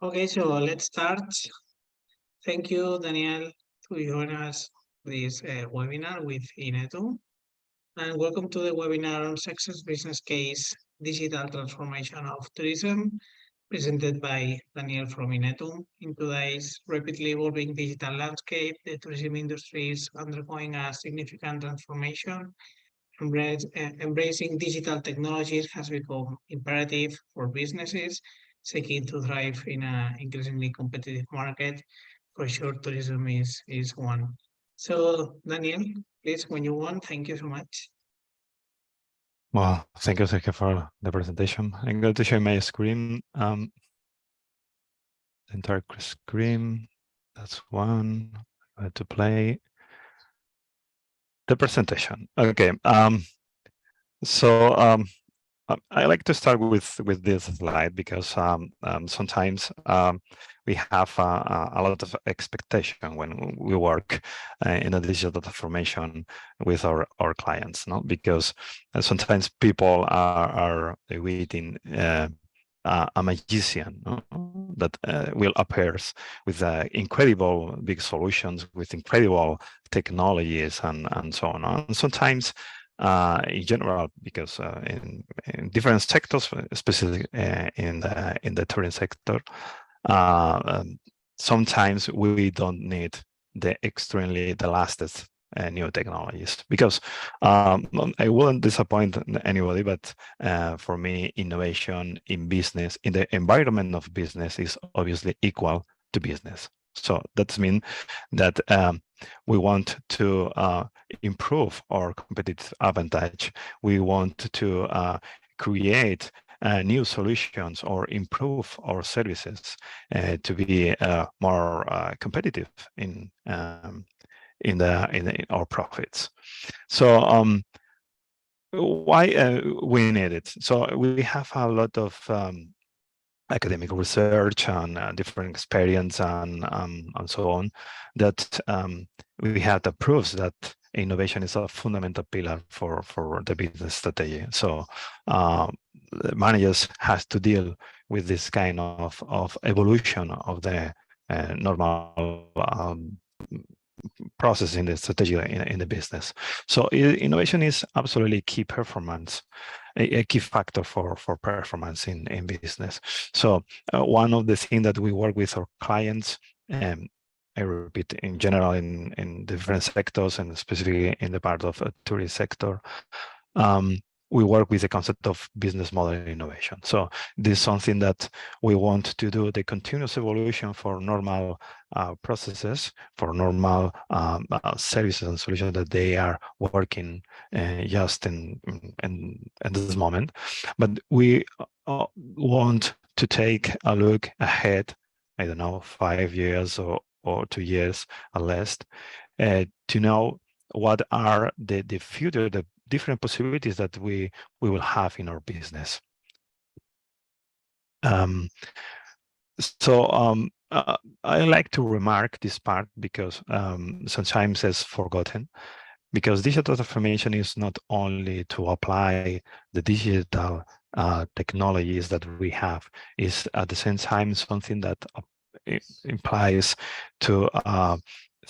Okay, so let's start. Thank you, Daniel, to join us this webinar with Inetum. And welcome to the webinar on Success Business Case Digital Transformation of Tourism, presented by Daniel from Inetum. In today's rapidly evolving digital landscape, the tourism industry is undergoing a significant transformation. Embracing digital technologies has become imperative for businesses seeking to thrive in an increasingly competitive market. For sure, tourism is one. So, Daniel, please, when you want, thank you so much. Well, thank you for the presentation. I'm going to share my screen, entire screen. That's one. I had to play the presentation. Okay. So I like to start with this slide because sometimes we have a lot of expectation when we work in a digital transformation with our clients, no? Because sometimes people are waiting a magician, no? That will appears with incredible big solutions, with incredible technologies and so on. And sometimes in general, because in different sectors, especially in the tourism sector, sometimes we don't need the latest new technologies, because I wouldn't disappoint anybody, but for me, innovation in business, in the environment of business, is obviously equal to business. So that means that we want to improve our competitive advantage. We want to create new solutions or improve our services to be more competitive in our profits. So why we need it? So we have a lot of academic research and different experience and so on, that we have the proofs that innovation is a fundamental pillar for the business strategy. So the managers has to deal with this kind of evolution of the normal process in the strategy in the business. So innovation is absolutely key performance, a key factor for performance in business. So one of the things that we work with our clients, I repeat, in general in different sectors, and specifically in the part of a tourist sector, we work with the concept of business model innovation. So this is something that we want to do, the continuous evolution for normal processes, for normal services and solutions that they are working just in this moment. But we want to take a look ahead, I don't know, 5 years or 2 years at least, to know what are the future, the different possibilities that we will have in our business. I like to remark this part because sometimes it's forgotten, because digital transformation is not only to apply the digital technologies that we have, is at the same time something that implies to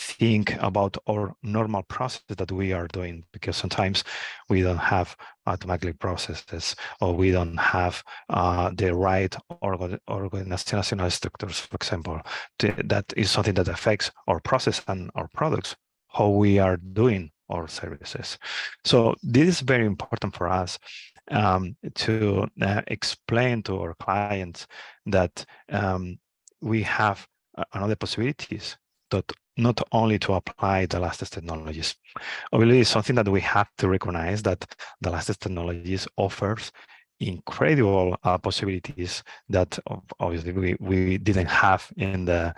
think about our normal process that we are doing, because sometimes we don't have automatic processes, or we don't have the right organizational structures, for example. That is something that affects our process and our products, how we are doing our services. So this is very important for us to explain to our clients that we have another possibilities, that not only to apply the latest technologies. Obviously, it's something that we have to recognize, that the latest technologies offers incredible possibilities that obviously we didn't have in the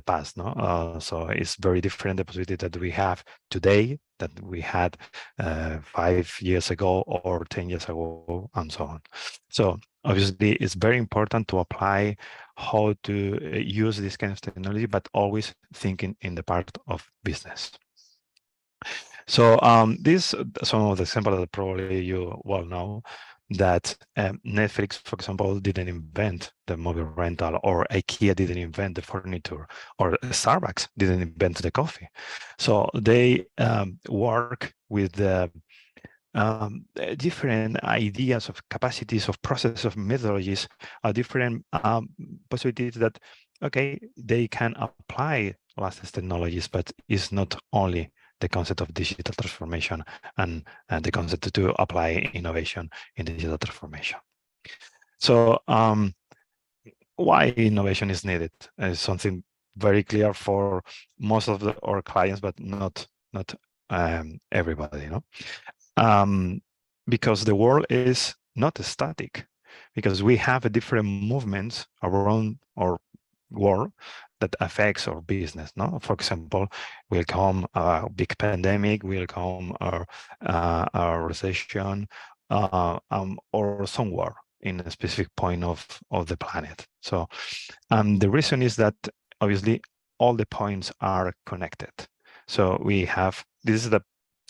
past, no? So it's very different, the possibility that we have today that we had 5 years ago or 10 years ago, and so on. So obviously, it's very important to apply how to use this kind of technology, but always thinking in the part of business. So these some of the examples that probably you well know, that Netflix, for example, didn't invent the movie rental, or IKEA didn't invent the furniture, or Starbucks didn't invent the coffee. So they work with the different ideas of capacities of process of methodologies, different possibilities that, okay, they can apply latest technologies, but it's not only the concept of digital transformation and the concept to apply innovation in digital transformation. So why innovation is needed is something very clear for most of our clients, but not everybody, you know. Because the world is not static, because we have a different movements around our world that affects our business. No, for example, will come a big pandemic, will come a recession, or some war in a specific point of the planet. So the reason is that obviously all the points are connected. So we have, this is the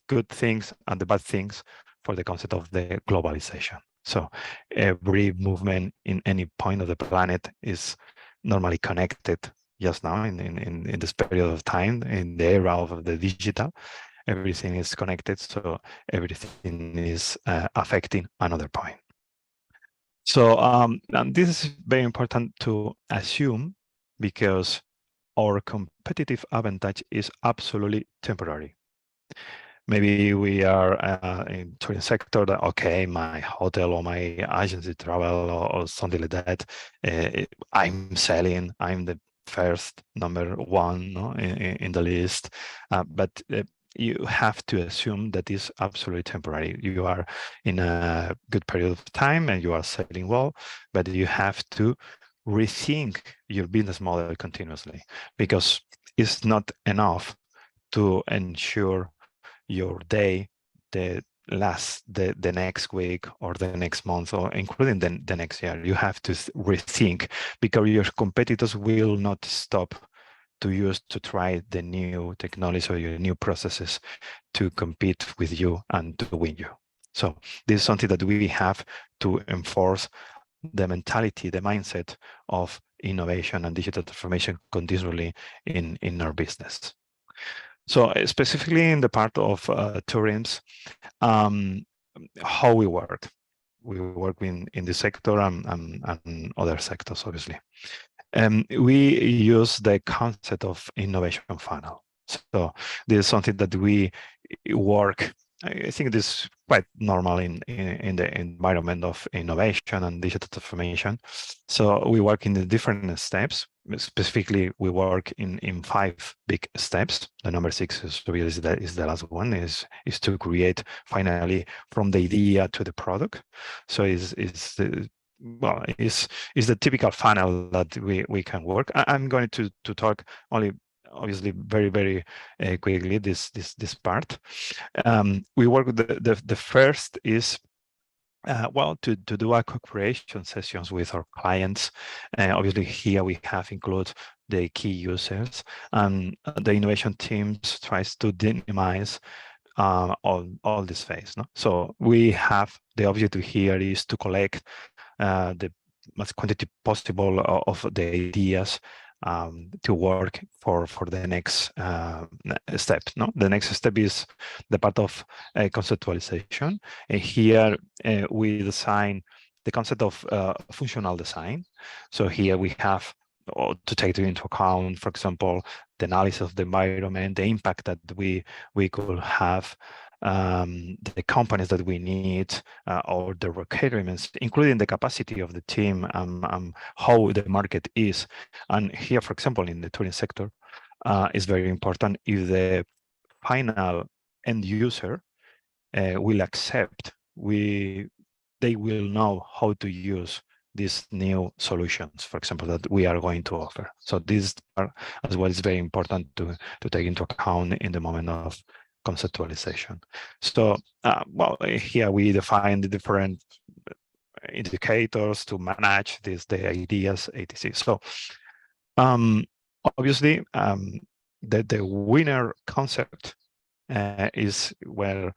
good things and the bad things for the concept of the globalization. So every movement in any point of the planet is normally connected just now in this period of time, in the era of the digital. Everything is connected, so everything is affecting another point. So and this is very important to assume, because our competitive advantage is absolutely temporary. Maybe we are in tourism sector that, okay, my hotel or my agency travel or something like that, I'm selling, I'm the first number one, no, in the list, but you have to assume that is absolutely temporary. You are in a good period of time and you are selling well, but you have to rethink your business model continuously, because it's not enough to ensure your day, the next week or the next month, or including the next year. You have to rethink, because your competitors will not stop to use to try the new technology or your new processes to compete with you and to win you. So this is something that we have to enforce, the mentality, the mindset of innovation and digital transformation continually in our business. So specifically in the part of tourism, how we work. We work in the sector and other sectors, obviously. We use the concept of innovation funnel. So this is something that we work. I think this is quite normal in the environment of innovation and digital transformation. So we work in the different steps. Specifically, we work in 5 big steps. The number 6 is the last one, is to create finally from the idea to the product. So is well, is the typical funnel that we can work. I'm going to talk only, obviously, very quickly this part. We work with the first is well, to do a co-creation sessions with our clients. Obviously, here we have included the key users, and the innovation teams tries to dynamize all this phase. No? So we have the objective here is to collect the much quantity possible of the ideas to work for the next step. No, the next step is the part of conceptualization. And here we design the concept of functional design. So here we have to take into account, for example, the analysis of the environment, the impact that we could have, the companies that we need, or the requirements, including the capacity of the team, how the market is. And here, for example, in the tourism sector, is very important if the final end user will accept, they will know how to use these new solutions, for example, that we are going to offer. So this as well is very important to take into account in the moment of conceptualization. So, well, here we define the different indicators to manage the ideas, etc. So, obviously, the winner concept is where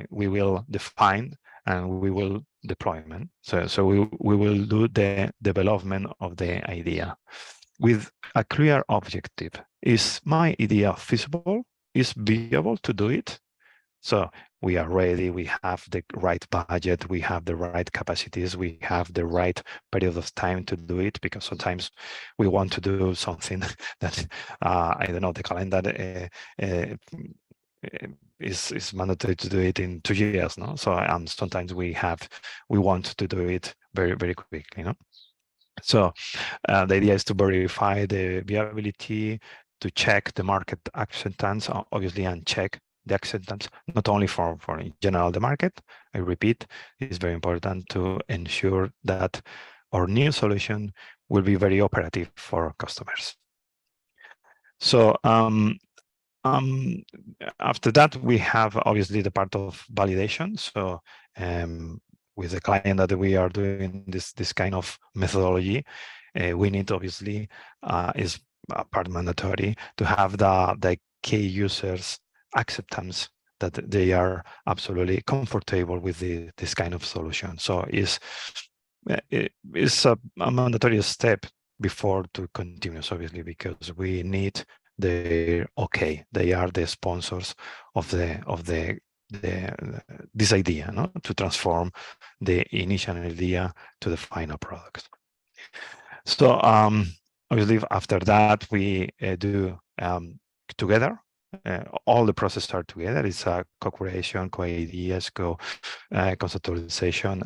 we will define and we will deployment. So we will do the development of the idea with a clear objective. Is my idea feasible? Is viable to do it? So we are ready, we have the right budget, we have the right capacities, we have the right period of time to do it, because sometimes we want to do something that, I don't know, the calendar is mandatory to do it in 2 years, no? So sometimes we want to do it very, very quickly, no? So the idea is to verify the viability, to check the market acceptance, obviously, and check the acceptance, not only for in general the market. I repeat, it's very important to ensure that our new solution will be very operative for customers. So after that, we have obviously the part of validation. So with the client that we are doing this kind of methodology, we need obviously is a part mandatory to have the key users acceptance that they are absolutely comfortable with this kind of solution. So it's a mandatory step before to continue, obviously, because we need their okay. They are the sponsors of this idea, no? To transform the initial idea to the final product. So obviously after that we do together. All the processes are together. It's a co-creation, co-ideas, conceptualization.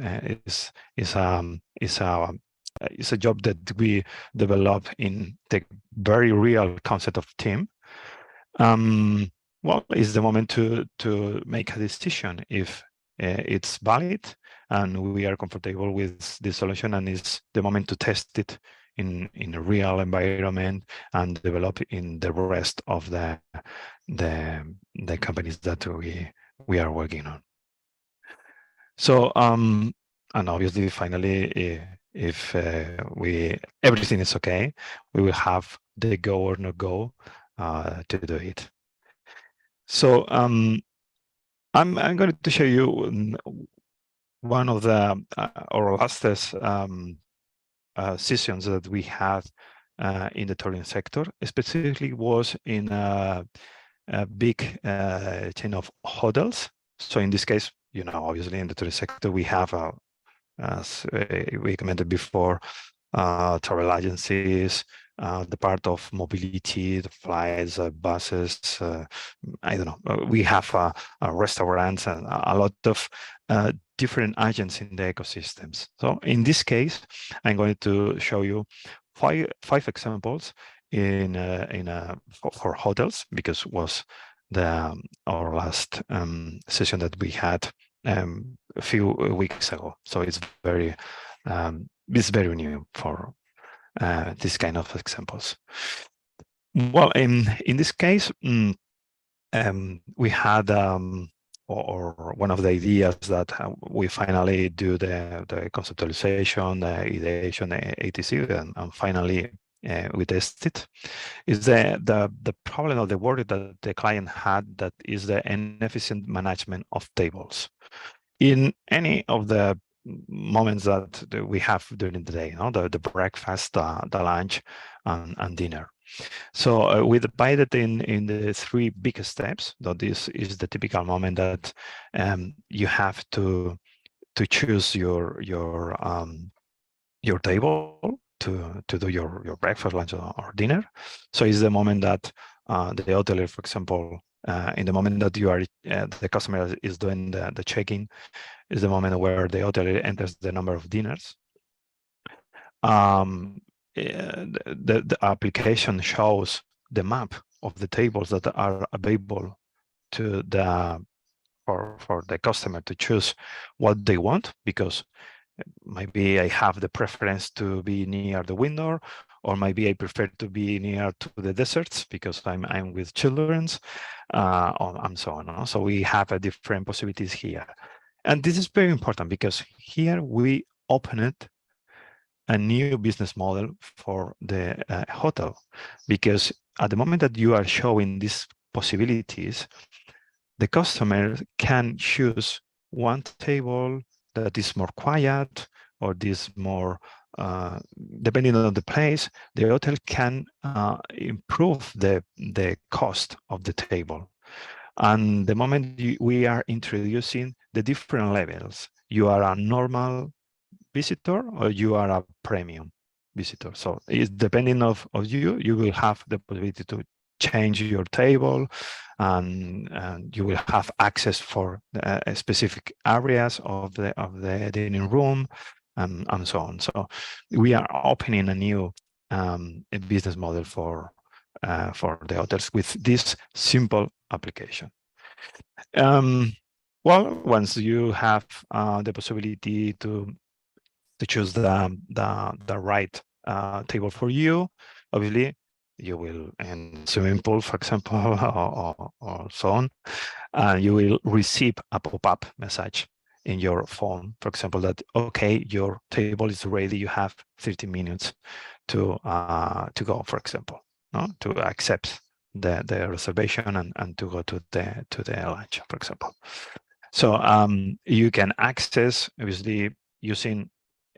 It's a job that we develop in the very real concept of team. Well, it's the moment to make a decision if it's valid and we are comfortable with the solution, and it's the moment to test it in a real environment and develop in the rest of the companies that we are working on. So and obviously finally, if everything is okay, we will have the go or no go to do it. So I'm going to show you one of the our lastest sessions that we had in the tourism sector. Specifically was in a big chain of hotels. So in this case, you know, obviously in the tourism sector, we have, as we commented before, travel agencies, the part of mobility, the flights, buses, I don't know, we have restaurants and a lot of different agents in the ecosystems. So in this case, I'm going to show you five examples for hotels, because it was our last session that we had a few weeks ago. So it's very new for this kind of examples. Well, in this case, we had or one of the ideas that we finally do the conceptualization, the ideation, etc., and finally we test it, is the problem of the work that the client had, that is the inefficient management of tables in any of the moments that we have during the day, you know, the breakfast, the lunch, and dinner. So we divided in the three big steps. So this is the typical moment that you have to choose your table to do your breakfast, lunch, or dinner. So it's the moment that the hotelier, for example, in the moment that you are the customer is doing the check-in, is the moment where the hotelier enters the number of dinners. The application shows the map of the tables that are available to for the customer to choose what they want, because maybe I have the preference to be near the window, or maybe I prefer to be near to the deserts because I'm with children's, and so on. So we have different possibilities here. And this is very important because here we opened a new business model for the hotel, because at the moment that you are showing these possibilities, the customer can choose one table that is more quiet or this more, depending on the place, the hotel can improve the cost of the table. And the moment we are introducing the different levels, you are a normal visitor or you are a premium visitor. So it's depending of you, you will have the possibility to change your table, and you will have access for specific areas of the dining room, and so on. So we are opening a new a business model for the hotels with this simple application. Well, once you have the possibility to choose the right table for you, obviously you will in swimming pool, for example, or so on, you will receive a pop-up message in your phone, for example, that okay, your table is ready, you have 30 minutes to go, for example, no? To accept the reservation and to go to the lunch, for example. So you can access, obviously, using,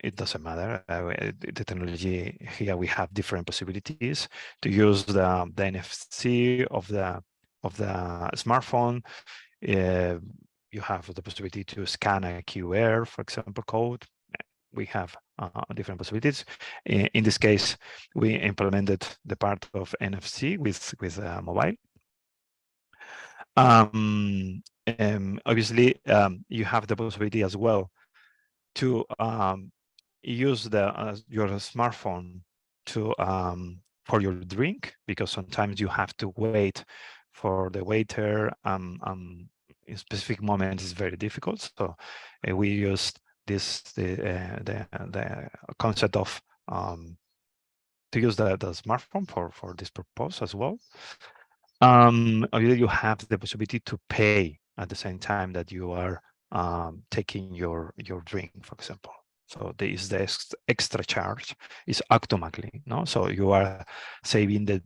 it doesn't matter. The technology here, we have different possibilities to use the NFC of the smartphone. Uh, you have the possibility to scan a QR, for example, code. We have different possibilities. In this case, we implemented the part of NFC with mobile. Obviously, you have the possibility as well to use your smartphone to for your drink, because sometimes you have to wait for the waiter. In specific moments, it's very difficult. So we used the concept of to use the smartphone for this purpose as well. You have the possibility to pay at the same time that you are taking your drink, for example. So there is the extra charge is automatically, no? So you are saving the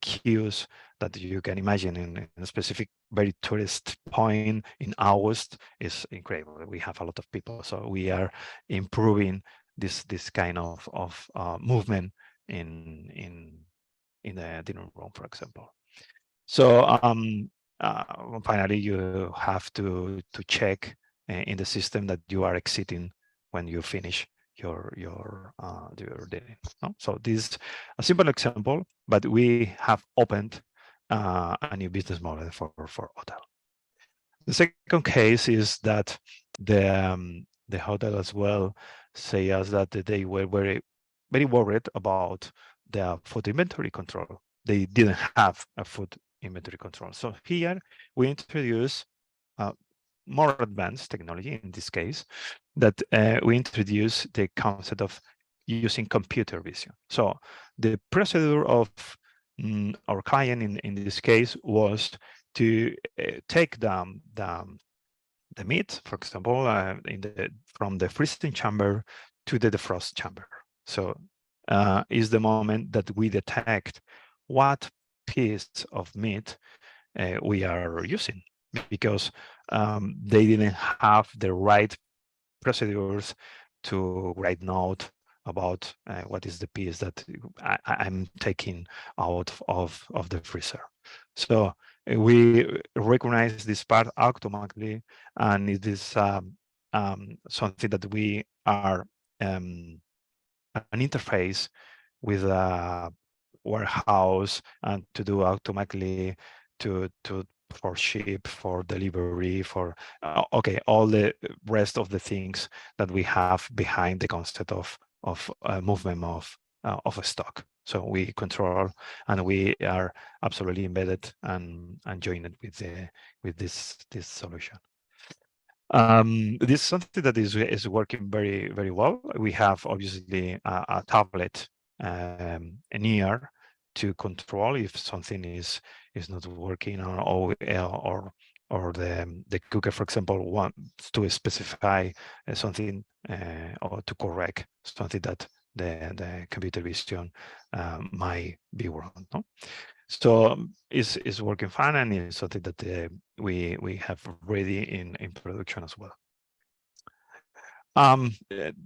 queues that you can imagine in a specific very tourist point in August is incredible. We have a lot of people, so we are improving this kind of movement in the dinner room, for example. So finally, you have to check in the system that you are exiting when you finish your dinner. No? So this is a simple example, but we have opened a new business model for hotel. The second case is that the hotel as well say us that they were very worried about the food inventory control. They didn't have a food inventory control. So here we introduce uh, more advanced technology in this case, that we introduce the concept of using computer vision. So the procedure of our client in this case was to take the meat, for example, from the freezing chamber to the defrost chamber. So is the moment that we detect what piece of meat we are using, because they didn't have the right procedures to write note about what is the piece that I'm taking out of the freezer. So we recognize this part automatically, and it is something that we are an interface with a warehouse and to do automatically to for ship, for delivery, for okay, all the rest of the things that we have behind the concept of movement of a stock. So we control, and we are absolutely embedded and joined with this solution. This is something that is working very well. We have obviously a tablet near to control if something is not working, or the cooker, for example, wants to specify something or to correct something that the computer vision might be wrong. No? So it's working fine, and it's something that we have ready in production as well.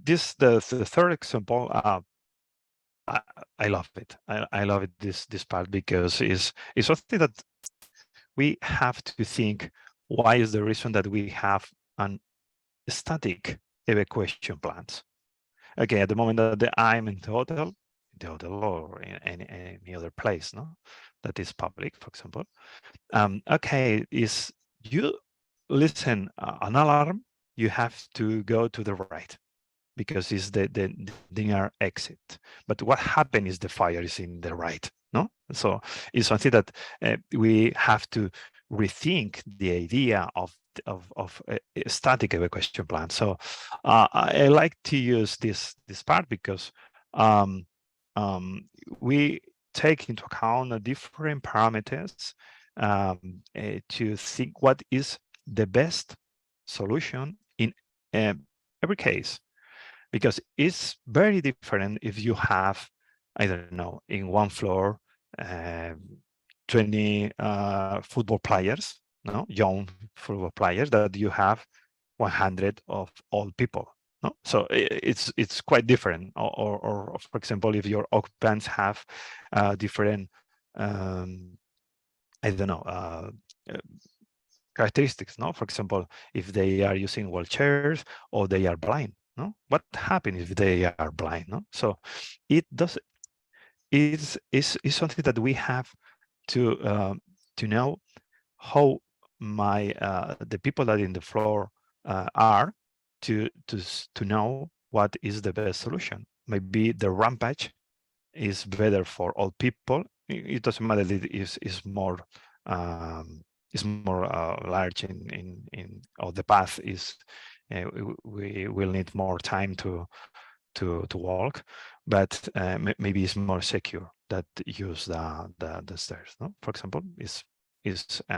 This the third example. I, I love it. I love it, this part, because it's something that we have to think. Why is the reason that we have an static evacuation plans? Okay, at the moment that I'm in the hotel or in any other place, no, that is public, for example. Okay, is you listen an alarm, you have to go to the right because it's the near exit. But what happened is the fire is in the right, no? So it's something that we have to rethink the idea of a static evacuation plan. So I like to use this part because um, we take into account different parameters to think what is the best solution in every case, because it's very different if you have, I don't know, in one floor, uh, 20 football players, no, young football players, that you have 100 of old people. No, so it's quite different. Or for example, if your occupants have different, I don't know, uh, characteristics. No, for example, if they are using wheelchairs or they are blind. No, what happens if they are blind? No, so it does is something that we have to know how the people that in the floor are to know what is the best solution. Maybe the rampage is better for all people. It doesn't matter if it is more large or the path is we will need more time to walk, but maybe it's more secure that use the stairs. No, for example, is a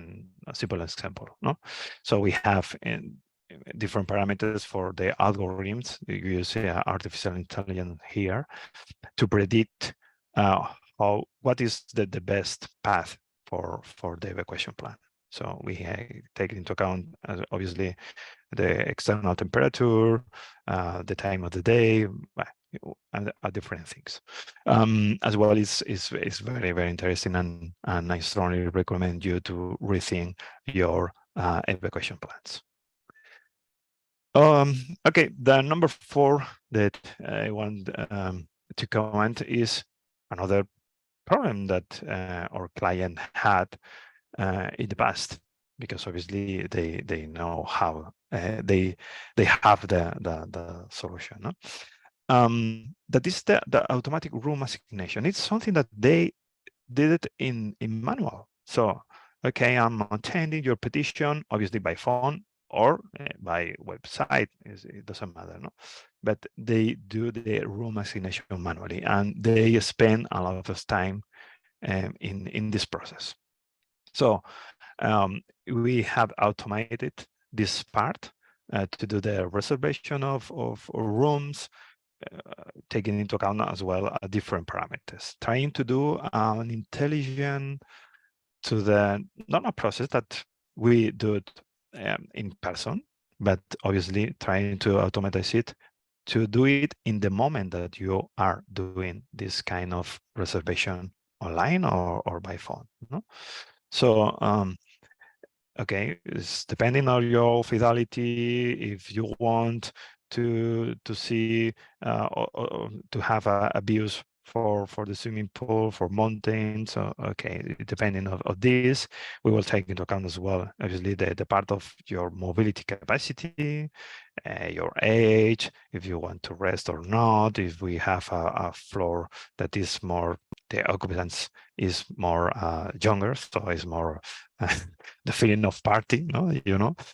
simple example. No, so we have different parameters for the algorithms. You use artificial intelligence here to predict what is the best path for the evacuation plan. So we take into account, obviously, the external temperature, the time of the day, and different things. As well, it's very, very interesting, and I strongly recommend you to rethink your evacuation plans. Okay, the number 4 that I want to comment is another problem that our client had in the past, because obviously they know how they have the solution. No? That is the automatic room assignation. It's something that they did it in manual. So, okay, I'm attending your petition, obviously by phone or by website. It doesn't matter, no? But they do the room assignation manually, and they spend a lot of time in this process. So we have automated this part to do the reservation of rooms, taking into account as well different parameters, trying to do an intelligent to the not a process that we do it in person, but obviously trying to automatize it to do it in the moment that you are doing this kind of reservation online or by phone. No? So okay, it's depending on your fidelity. If you want to see or to have a views for the swimming pool, for mountains, okay, depending on this, we will take into account as well, obviously, the part of your mobility capacity, your age, if you want to rest or not, if we have a floor that is more, the occupants is more younger, so it's more the feeling of party, no,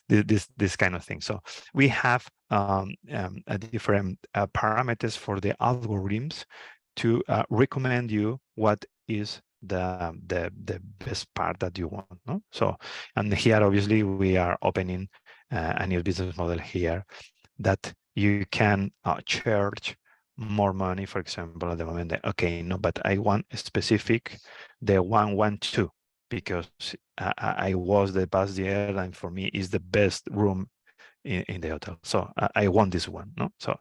this kind of thing. So we have a different parameters for the algorithms to recommend you what is the best part that you want. No, so and here obviously we are opening a new business model here that you can charge more money, for example, at the moment that, okay, no, but I want a specific, the 112, because I was the past year, and for me is the best room in the hotel. So I want this one, no? So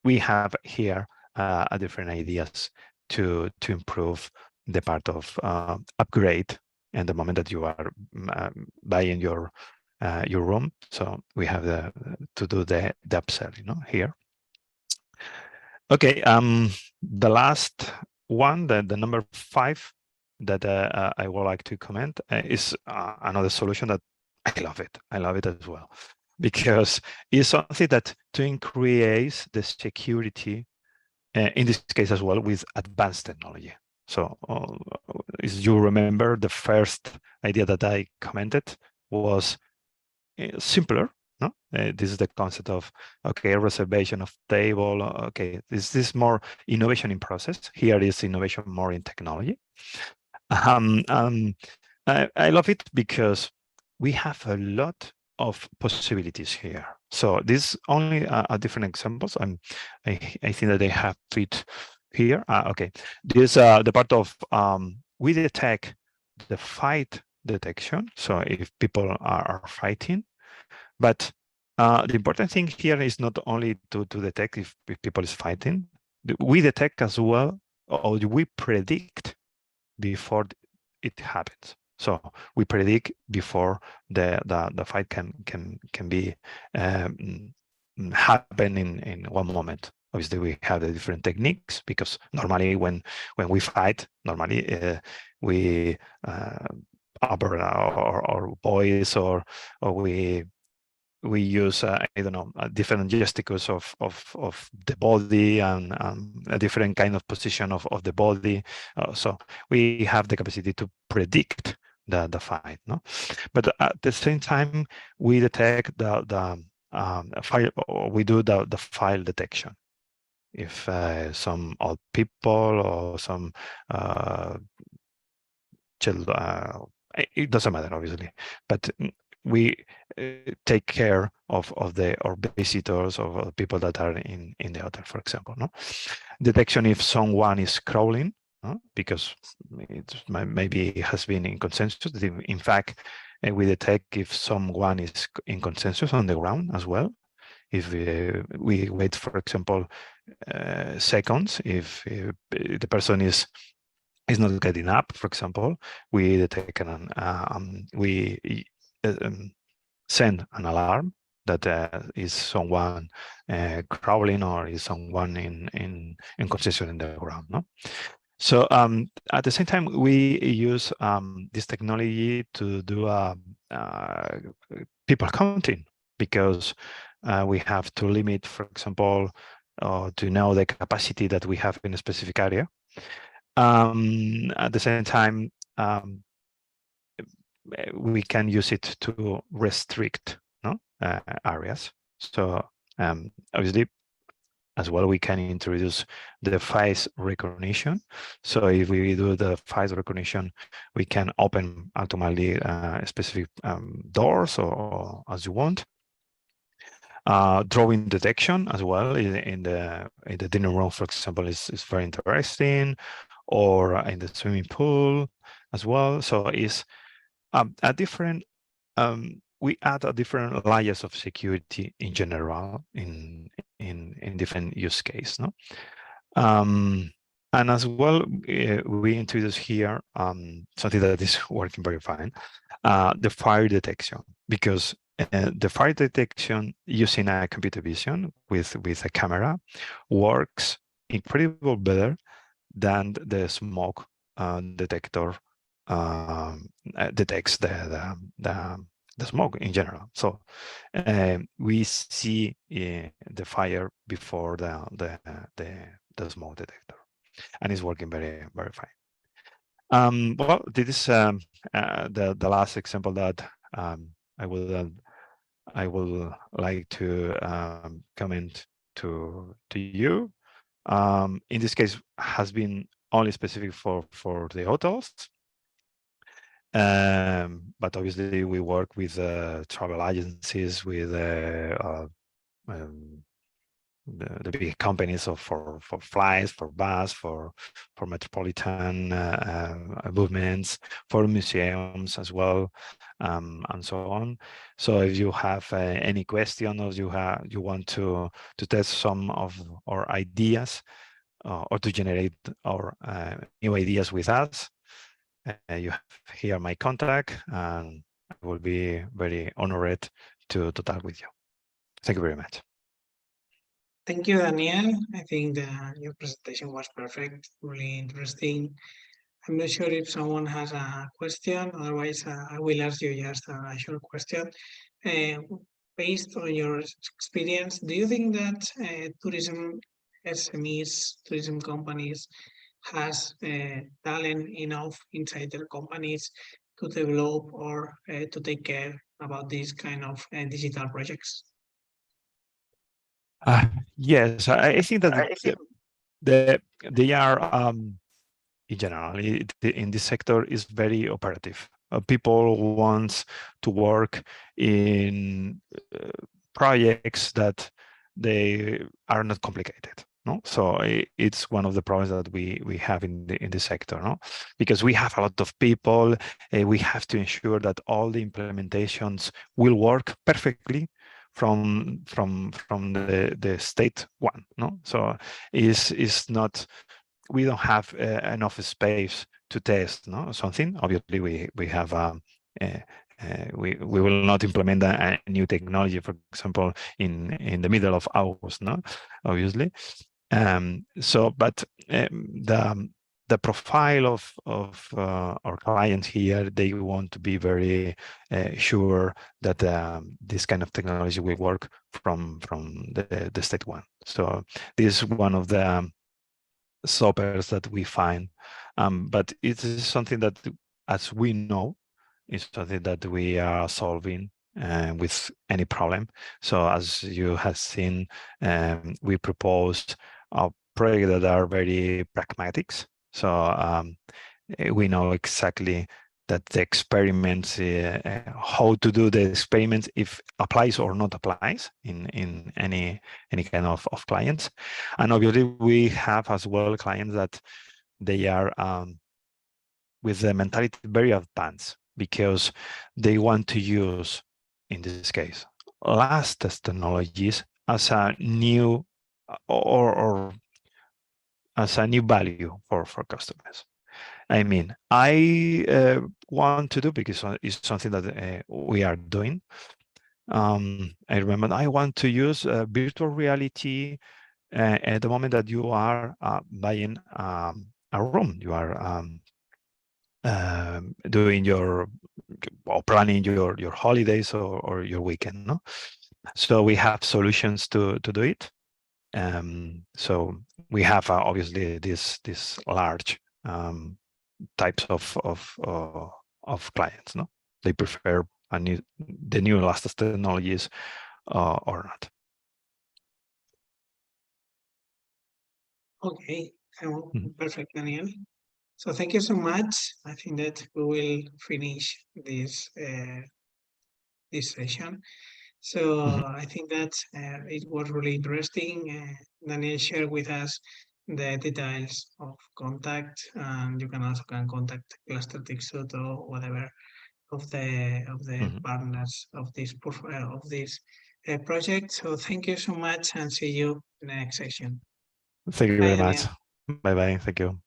we have here different ideas to improve the part of upgrade and the moment that you are buying your room. So we have to do the upsell, here. Okay, the last one, the number 5 that I would like to comment is another solution that I love it. I love it as well, because it's something that to increase the security, in this case as well, with advanced technology. So as you remember, the first idea that I commented was simpler. No, this is the concept of, okay, reservation of table. Okay, this is more innovation in process. Here is innovation more in technology. I love it because we have a lot of possibilities here. So this only are different examples. I think that they have it here. Okay, this the part of we detect the fight detection. So if people are fighting, but the important thing here is not only to detect if people is fighting. We detect as well, or we predict before it happens. So we predict before the fight can be happen in one moment. Obviously, we have the different techniques, because normally when we fight, normally we upper or voice, or we use I don't know, different gesticles of the body, and a different kind of position of the body. So we have the capacity to predict the fight, no? But at the same time, we detect the file, or we do the file detection. If some old people or some children, it doesn't matter, obviously, but we take care of our visitors, of people that are in the hotel, for example. No, detection if someone is crawling, no? Because it maybe has been in consensus. In fact, we detect if someone is in consensus on the ground as well. If we wait, for example, seconds, if the person is not getting up, for example, we detect we send an alarm that is someone crawling, or is someone in congestion in the ground. No, so at the same time, we use this technology to do people counting, because we have to limit, for example, to know the capacity that we have in a specific area. At the same time, we can use it to restrict, no, areas. So obviously, as well, we can introduce the face recognition. So if we do the face recognition, we can open automatically specific doors, or as you want. Drawing detection as well in the dinner room, for example, is very interesting, or in the swimming pool as well. So it's a different, we add a different layers of security in general in different use case, no? And as well, we introduce here something that is working very fine, the fire detection, because the fire detection using a computer vision with a camera works incredibly better than the smoke detector detects the smoke in general. So we see the fire before the smoke detector, and it's working very fine. Well, this is the last example that I will like to comment to you. In this case, has been only specific for the hotels. But obviously we work with travel agencies, with the big companies of for flights, for bus, for metropolitan movements, for museums as well, and so on. So if you have any question, or you want to test some of our ideas, or to generate our new ideas with us, you have here my contact, and I will be very honored to talk with you. Thank you very much. Thank you, Daniel. I think your presentation was perfect, really interesting. I'm not sure if someone has a question. Otherwise, I will ask you just a short question. Uh, Based on your experience, do you think that tourism SMEs, tourism companies, has talent enough inside their companies to develop or to take care about these kind of digital projects? Yes, I think that I think they are in general in this sector is very operative. People want to work in projects that they are not complicated. No, so it's one of the problems that we have in the sector. No, because we have a lot of people, we have to ensure that all the implementations will work perfectly from the state one. No, so is not, we don't have enough space to test something. Obviously we have uh, we will not implement a new technology, for example, in the middle of August, no, obviously. So but the profile of our clients here, they want to be very sure that this kind of technology will work from the state one. So this is one of the stoppers that we find, but it is something that, as we know, is something that we are solving with any problem. So as you have seen, we proposed a project that are very pragmatics. So we know exactly that the experiments, how to do the experiments, if applies or not applies in any kind of clients. And obviously we have as well clients that they are with the mentality very advanced, because they want to use, in this case, last test technologies as a new or as a new value for customers. I mean, I want to do, because it's something that we are doing. I remember I want to use virtual reality at the moment that you are buying a room. You are doing your or planning your holidays or your weekend. No, so we have solutions to do it. So we have obviously this large types of clients. No, they prefer the new latest technologies or not. Okay, perfect, Daniel. So thank you so much. I think that we will finish this session. So I think that it was really interesting. Daniel shared with us the details of contact, and you can also contact Cluster Tixut or whatever of the partners of this project. So thank you so much, and see you in the next session. Thank you Bye, very much. Daniel. Bye bye. Thank you.